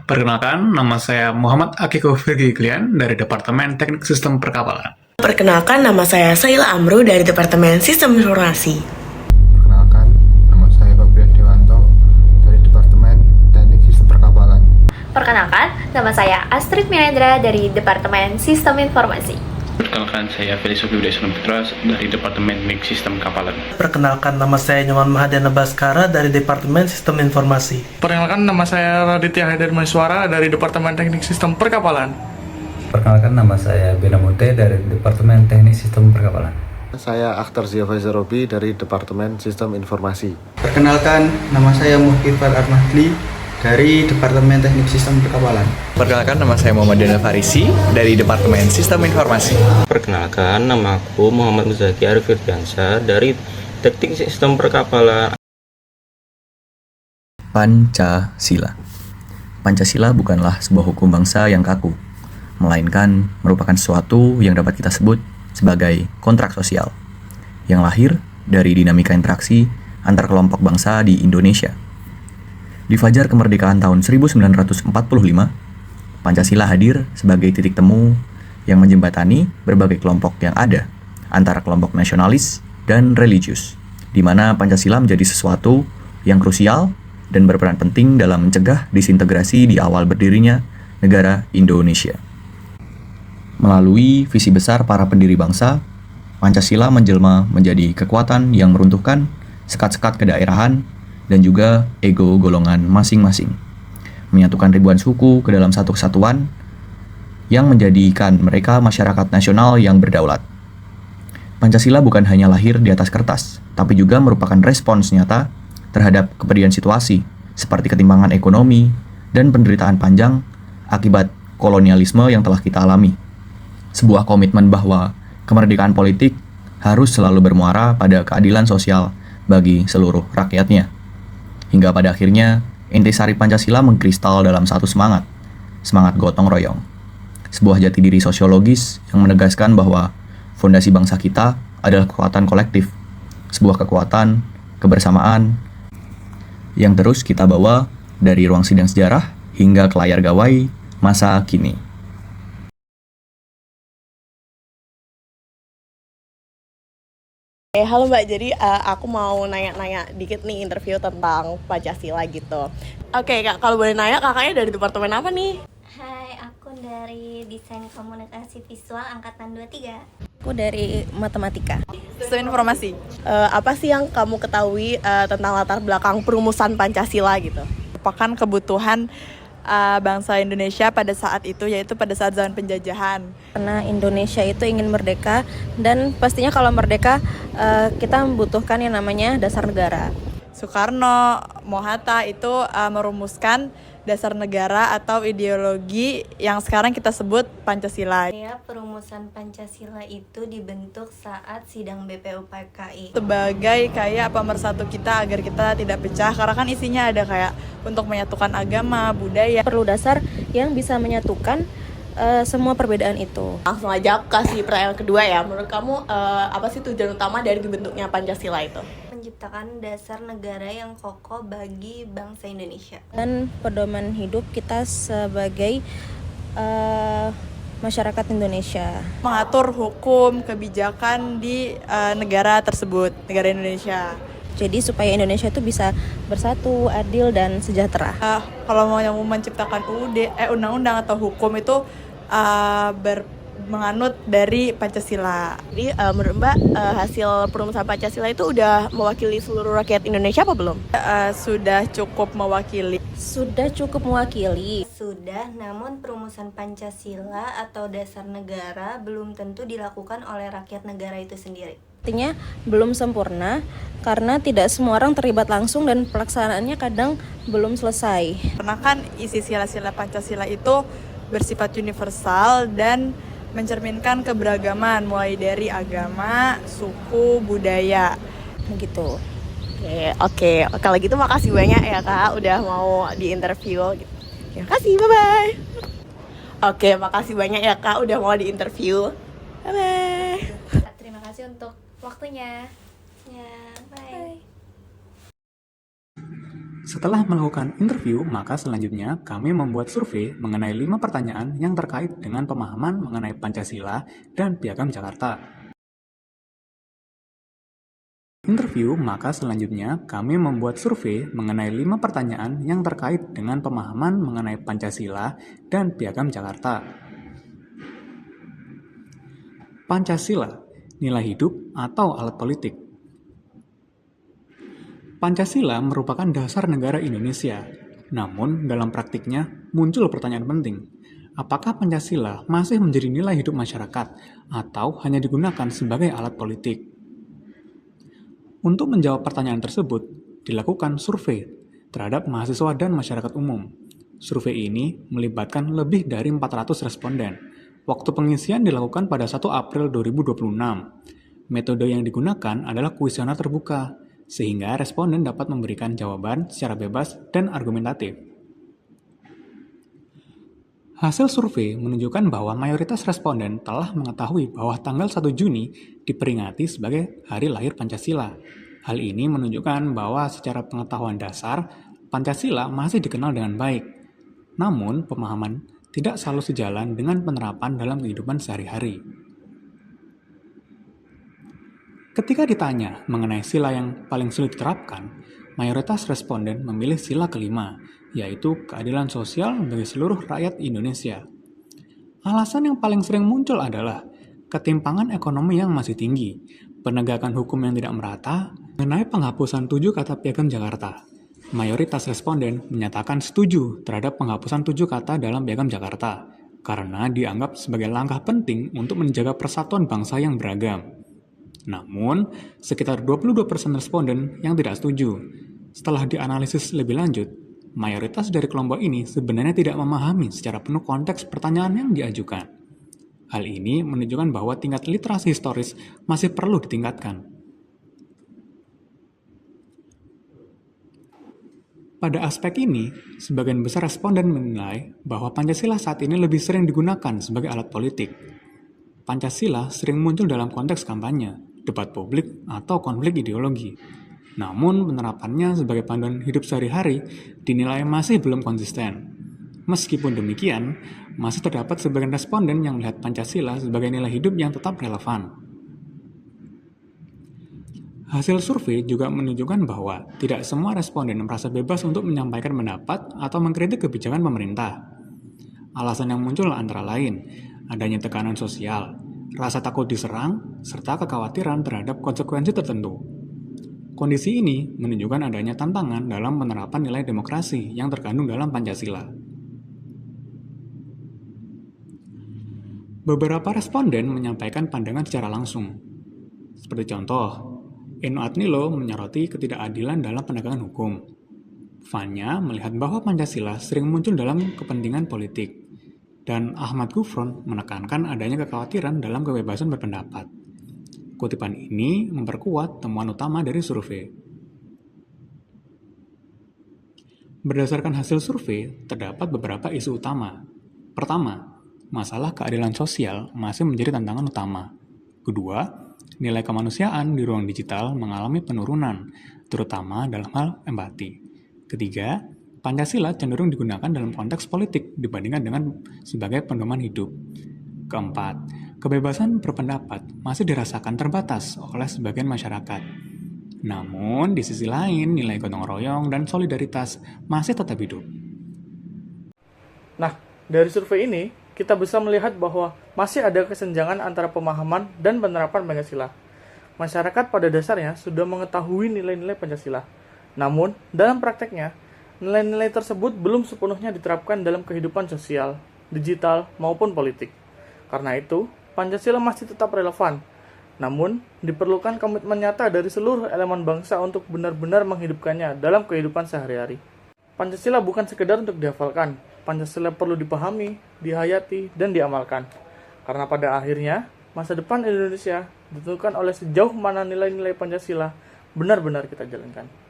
Perkenalkan, nama saya Muhammad Akiko Firgiklian dari Departemen Teknik Sistem Perkapalan. Perkenalkan, nama saya Saila Amru dari Departemen Sistem Informasi. Perkenalkan, nama saya Fabian Dewanto dari Departemen Teknik Sistem Perkapalan. Perkenalkan, nama saya Astrid Minendra dari Departemen Sistem Informasi. Perkenalkan, saya Felix Subiudeso Putra dari Departemen Teknik Sistem Kapalan. Perkenalkan, nama saya Nyoman Mahadiana Baskara dari Departemen Sistem Informasi. Perkenalkan, nama saya Raditya Haidar Maniswara dari Departemen Teknik Sistem Perkapalan. Perkenalkan, nama saya Bena Munte dari Departemen Teknik Sistem Perkapalan. Saya Akhtar Ziafaiza Robi dari Departemen Sistem Informasi. Perkenalkan, nama saya Muhkifar Armahli dari Departemen Teknik Sistem Perkapalan. Perkenalkan, nama saya Muhammad Dana Farisi dari Departemen Sistem Informasi. Perkenalkan, nama aku Muhammad Muzaki Arif Firdiansyah dari Teknik Sistem Perkapalan. Pancasila. Pancasila bukanlah sebuah hukum bangsa yang kaku, melainkan merupakan sesuatu yang dapat kita sebut sebagai kontrak sosial, yang lahir dari dinamika interaksi antar kelompok bangsa di Indonesia. Di fajar kemerdekaan tahun 1945, Pancasila hadir sebagai titik temu yang menjembatani berbagai kelompok yang ada antara kelompok nasionalis dan religius, di mana Pancasila menjadi sesuatu yang krusial dan berperan penting dalam mencegah disintegrasi di awal berdirinya negara Indonesia. Melalui visi besar para pendiri bangsa, Pancasila menjelma menjadi kekuatan yang meruntuhkan sekat-sekat kedaerahan dan juga ego golongan masing-masing, menyatukan ribuan suku ke dalam satu kesatuan yang menjadikan mereka masyarakat nasional yang berdaulat. Pancasila bukan hanya lahir di atas kertas, tapi juga merupakan respons nyata terhadap kepedihan situasi seperti ketimpangan ekonomi dan penderitaan panjang akibat kolonialisme yang telah kita alami. Sebuah komitmen bahwa kemerdekaan politik harus selalu bermuara pada keadilan sosial bagi seluruh rakyatnya. Hingga pada akhirnya, intisari Pancasila mengkristal dalam satu semangat gotong royong. Sebuah jati diri sosiologis yang menegaskan bahwa fondasi bangsa kita adalah kekuatan kolektif, sebuah kekuatan kebersamaan yang terus kita bawa dari ruang sidang sejarah hingga ke layar gawai masa kini. Halo Mbak, jadi aku mau nanya-nanya dikit nih interview tentang Pancasila gitu. Oke Kak, kalau boleh nanya kakaknya dari departemen apa nih? Hai, aku dari Desain Komunikasi Visual Angkatan 23. Aku dari Matematika. Sistem Informasi. Apa sih yang kamu ketahui tentang latar belakang perumusan Pancasila gitu? Merupakan kebutuhan bangsa Indonesia pada saat itu, yaitu pada saat zaman penjajahan. Karena Indonesia itu ingin merdeka, dan pastinya kalau merdeka kita membutuhkan yang namanya dasar negara. Soekarno, Mohatta itu merumuskan dasar negara atau ideologi yang sekarang kita sebut Pancasila. Ya, perumusan Pancasila itu dibentuk saat sidang BPUPKI. Sebagai kayak pemersatu kita agar kita tidak pecah, karena kan isinya ada kayak untuk menyatukan agama, budaya. Perlu dasar yang bisa menyatukan semua perbedaan itu. Langsung aja kasih pertanyaan kedua ya. Menurut kamu apa sih tujuan utama dari dibentuknya Pancasila itu? Menciptakan dasar negara yang kokoh bagi bangsa Indonesia. Dan pedoman hidup kita sebagai masyarakat Indonesia. Mengatur hukum, kebijakan di negara tersebut, negara Indonesia. Jadi supaya Indonesia itu bisa bersatu, adil, dan sejahtera. Kalau mau yang menciptakan undang-undang atau hukum itu menganut dari Pancasila. Jadi menurut Mbak hasil perumusan Pancasila itu udah mewakili seluruh rakyat Indonesia apa belum? Sudah cukup mewakili. Sudah cukup mewakili. Sudah, namun perumusan Pancasila atau dasar negara belum tentu dilakukan oleh rakyat negara itu sendiri. Artinya belum sempurna karena tidak semua orang terlibat langsung dan pelaksanaannya kadang belum selesai. Karena kan isi sila-sila Pancasila itu bersifat universal dan mencerminkan keberagaman mulai dari agama, suku, budaya, begitu. Oke. Kalau gitu makasih banyak ya Kak udah mau diinterview. Terima kasih, bye-bye. Oke, makasih banyak ya Kak udah mau diinterview. Bye-bye. Terima kasih untuk waktunya. Ya, bye. Setelah melakukan interview, maka selanjutnya kami membuat survei mengenai 5 pertanyaan yang terkait dengan pemahaman mengenai Pancasila dan Piagam Jakarta. Interview, maka selanjutnya kami membuat survei mengenai 5 pertanyaan yang terkait dengan pemahaman mengenai Pancasila dan Piagam Jakarta. Pancasila, nilai hidup atau alat politik. Pancasila merupakan dasar negara Indonesia. Namun, dalam praktiknya muncul pertanyaan penting. Apakah Pancasila masih menjadi nilai hidup masyarakat atau hanya digunakan sebagai alat politik? Untuk menjawab pertanyaan tersebut, dilakukan survei terhadap mahasiswa dan masyarakat umum. Survei ini melibatkan lebih dari 400 responden. Waktu pengisian dilakukan pada 1 April 2026. Metode yang digunakan adalah kuesioner terbuka, sehingga responden dapat memberikan jawaban secara bebas dan argumentatif. Hasil survei menunjukkan bahwa mayoritas responden telah mengetahui bahwa tanggal 1 Juni diperingati sebagai Hari Lahir Pancasila. Hal ini menunjukkan bahwa secara pengetahuan dasar, Pancasila masih dikenal dengan baik. Namun, pemahaman tidak selalu sejalan dengan penerapan dalam kehidupan sehari-hari. Ketika ditanya mengenai sila yang paling sulit diterapkan, mayoritas responden memilih sila kelima, yaitu keadilan sosial bagi seluruh rakyat Indonesia. Alasan yang paling sering muncul adalah ketimpangan ekonomi yang masih tinggi, penegakan hukum yang tidak merata, mengenai penghapusan 7 kata Piagam Jakarta. Mayoritas responden menyatakan setuju terhadap penghapusan 7 kata dalam Piagam Jakarta, karena dianggap sebagai langkah penting untuk menjaga persatuan bangsa yang beragam. Namun, sekitar 22% responden yang tidak setuju. Setelah dianalisis lebih lanjut, mayoritas dari kelompok ini sebenarnya tidak memahami secara penuh konteks pertanyaan yang diajukan. Hal ini menunjukkan bahwa tingkat literasi historis masih perlu ditingkatkan. Pada aspek ini, sebagian besar responden menilai bahwa Pancasila saat ini lebih sering digunakan sebagai alat politik. Pancasila sering muncul dalam konteks kampanye, debat publik, atau konflik ideologi. Namun, penerapannya sebagai panduan hidup sehari-hari dinilai masih belum konsisten. Meskipun demikian, masih terdapat sebagian responden yang melihat Pancasila sebagai nilai hidup yang tetap relevan. Hasil survei juga menunjukkan bahwa tidak semua responden merasa bebas untuk menyampaikan pendapat atau mengkritik kebijakan pemerintah. Alasan yang muncul antara lain, adanya tekanan sosial, rasa takut diserang, serta kekhawatiran terhadap konsekuensi tertentu. Kondisi ini menunjukkan adanya tantangan dalam penerapan nilai demokrasi yang terkandung dalam Pancasila. Beberapa responden menyampaikan pandangan secara langsung. Seperti contoh, Eno Adnilo menyoroti ketidakadilan dalam penegakan hukum. Fanya melihat bahwa Pancasila sering muncul dalam kepentingan politik. Dan Ahmad Gufron menekankan adanya kekhawatiran dalam kebebasan berpendapat. Kutipan ini memperkuat temuan utama dari survei. Berdasarkan hasil survei, terdapat beberapa isu utama. Pertama, masalah keadilan sosial masih menjadi tantangan utama. Kedua, nilai kemanusiaan di ruang digital mengalami penurunan, terutama dalam hal empati. Ketiga, Pancasila cenderung digunakan dalam konteks politik dibandingkan dengan sebagai pedoman hidup. Keempat, kebebasan berpendapat masih dirasakan terbatas oleh sebagian masyarakat. Namun, di sisi lain, nilai gotong royong dan solidaritas masih tetap hidup. Nah, dari survei ini, kita bisa melihat bahwa masih ada kesenjangan antara pemahaman dan penerapan Pancasila. Masyarakat pada dasarnya sudah mengetahui nilai-nilai Pancasila. Namun, dalam prakteknya, nilai-nilai tersebut belum sepenuhnya diterapkan dalam kehidupan sosial, digital, maupun politik. Karena itu, Pancasila masih tetap relevan. Namun, diperlukan komitmen nyata dari seluruh elemen bangsa untuk benar-benar menghidupkannya dalam kehidupan sehari-hari. Pancasila bukan sekedar untuk dihafalkan. Pancasila perlu dipahami, dihayati, dan diamalkan. Karena pada akhirnya, masa depan Indonesia ditentukan oleh sejauh mana nilai-nilai Pancasila benar-benar kita jalankan.